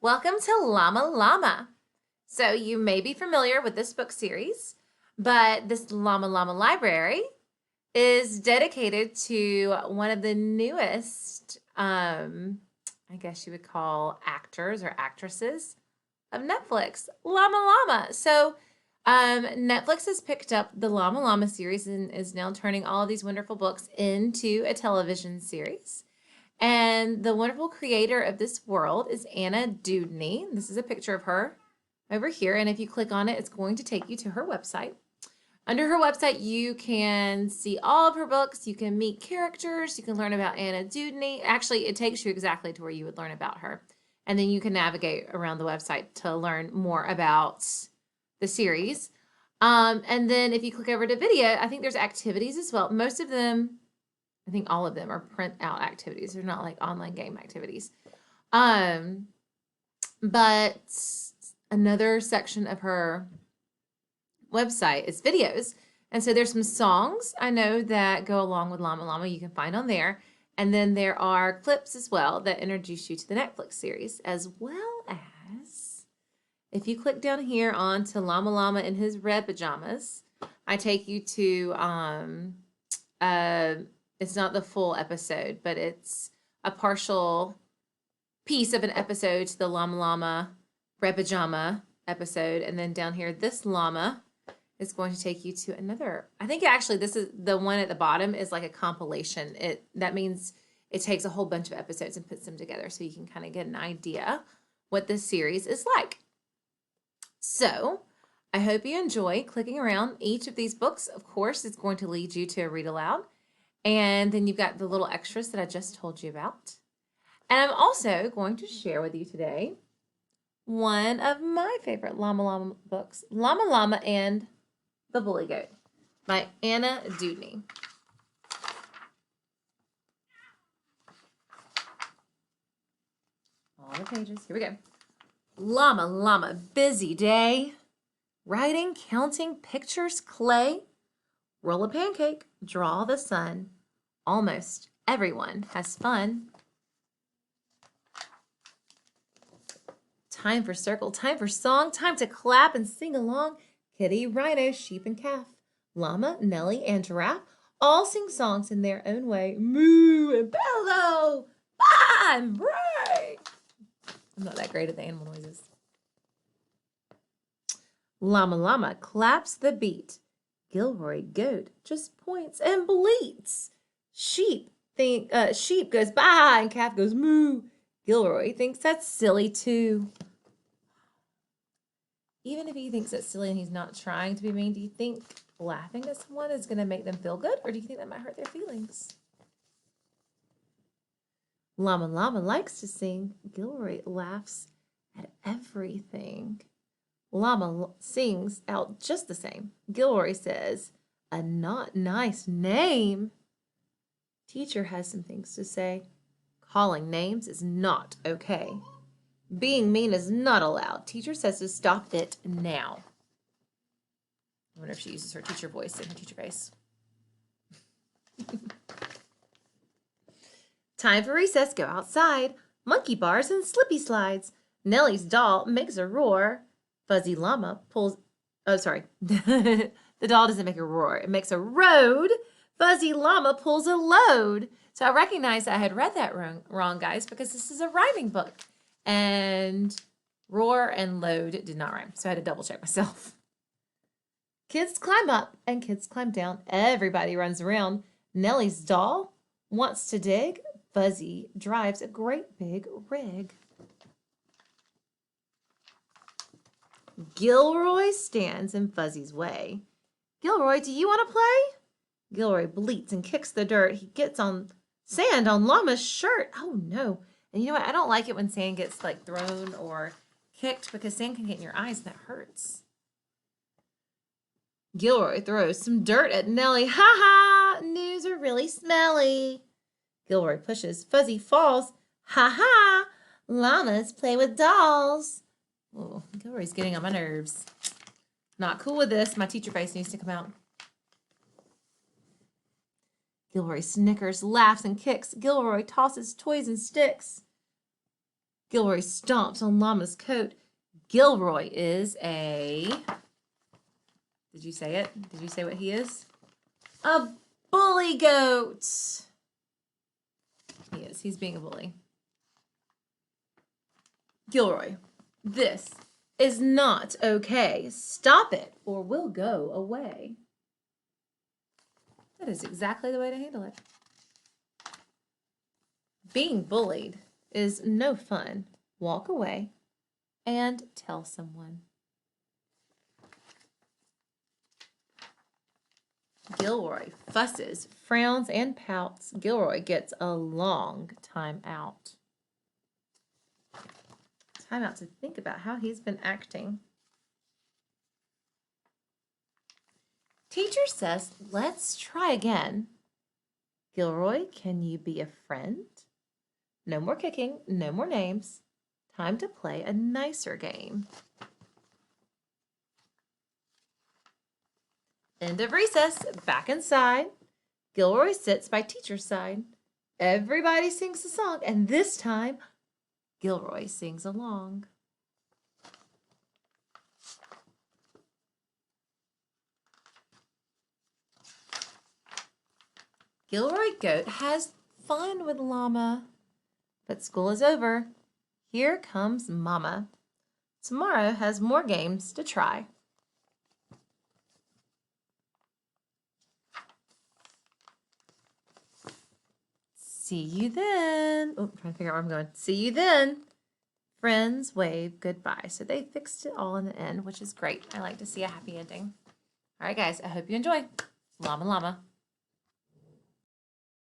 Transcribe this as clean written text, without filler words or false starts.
Welcome to Llama Llama. So you may be familiar with this book series, but this Llama Llama library is dedicated to one of the newest, I guess you would call actors or actresses of Netflix, Llama Llama. So Netflix has picked up the Llama Llama series and is now turning all of these wonderful books into a television series. And the wonderful creator of this world is Anna Dewdney. This is a picture of her over here. And if you click on it, it's going to take you to her website. Under her website, you can see all of her books. You can meet characters. You can learn about Anna Dewdney. Actually, it takes you exactly to where you would learn about her. And then you can navigate around the website to learn more about the series. And then if you click over to video, I think there's activities as well. Most of them, I think all of them are print out activities. They're not like online game activities. But another section of her website is videos. And so there's some songs I know that go along with Llama Llama you can find on there. And then there are clips as well that introduce you to the Netflix series, as well as if you click down here onto Llama Llama in his red pajamas, I take you to it's not the full episode, but it's a partial piece of an episode to the Llama Llama Red Pajama episode. And then down here, this llama is going to take you to another. I think actually this is the one at the bottom is like a compilation. That means it takes a whole bunch of episodes and puts them together so you can kind of get an idea what this series is like. So I hope you enjoy clicking around each of these books. Of course, it's going to lead you to a read aloud. And then you've got the little extras that I just told you about. And I'm also going to share with you today one of my favorite Llama Llama books, Llama Llama and the Bully Goat by Anna Dewdney. All the pages. Here we go. Llama Llama, busy day. Writing, counting, pictures, clay. Roll a pancake, draw the sun. Almost everyone has fun. Time for circle, time for song, time to clap and sing along. Kitty, rhino, sheep, and calf. Llama, Nellie, and giraffe all sing songs in their own way. Moo and bellow, baa and bray. I'm not that great at the animal noises. Llama Llama claps the beat. Gilroy goat just points and bleats. Sheep goes baa and calf goes moo. Gilroy thinks that's silly too. Even if he thinks that's silly and he's not trying to be mean, do you think laughing at someone is going to make them feel good, or do you think that might hurt their feelings? Llama Llama likes to sing. Gilroy laughs at everything. Llama sings out just the same. Gilroy says, "A not nice name." Teacher has some things to say. Calling names is not okay. Being mean is not allowed. Teacher says to stop it now. I wonder if she uses her teacher voice in her teacher face. Time for recess. Go outside. Monkey bars and slippy slides. Nellie's doll makes a roar. Fuzzy Llama pulls... Oh, sorry. The doll doesn't make a roar. It makes a road. Fuzzy Llama pulls a load. So I recognize I had read that wrong, guys, because this is a rhyming book. And roar and load did not rhyme. So I had to double check myself. Kids climb up and kids climb down. Everybody runs around. Nellie's doll wants to dig. Fuzzy drives a great big rig. Gilroy stands in Fuzzy's way. Gilroy, do you want to play? Gilroy bleats and kicks the dirt. He gets on sand on Llama's shirt. Oh, no. And you know what? I don't like it when sand gets like thrown or kicked because sand can get in your eyes and that hurts. Gilroy throws some dirt at Nellie. Ha ha! News are really smelly. Gilroy pushes. Fuzzy falls. Ha ha! Llamas play with dolls. Oh, Gilroy's getting on my nerves. Not cool with this. My teacher face needs to come out. Gilroy snickers, laughs, and kicks. Gilroy tosses toys and sticks. Gilroy stomps on Llama's coat. Gilroy is a... Did you say it? Did you say what he is? A bully goat. He is. He's being a bully. Gilroy, this is not okay. Stop it or we'll go away. That is exactly the way to handle it. Being bullied is no fun. Walk away and tell someone. Gilroy fusses, frowns, and pouts. Gilroy gets a long time out. Time out to think about how he's been acting. Teacher says, let's try again. Gilroy, can you be a friend? No more kicking, no more names. Time to play a nicer game. End of recess. Back inside. Gilroy sits by teacher's side. Everybody sings the song, and this time, Gilroy sings along. Gilroy Goat has fun with Llama. But school is over. Here comes Mama. Tomorrow has more games to try. See you then. Oh, I'm trying to figure out where I'm going. See you then. Friends wave goodbye. So they fixed it all in the end, which is great. I like to see a happy ending. All right, guys, I hope you enjoy. Llama Llama.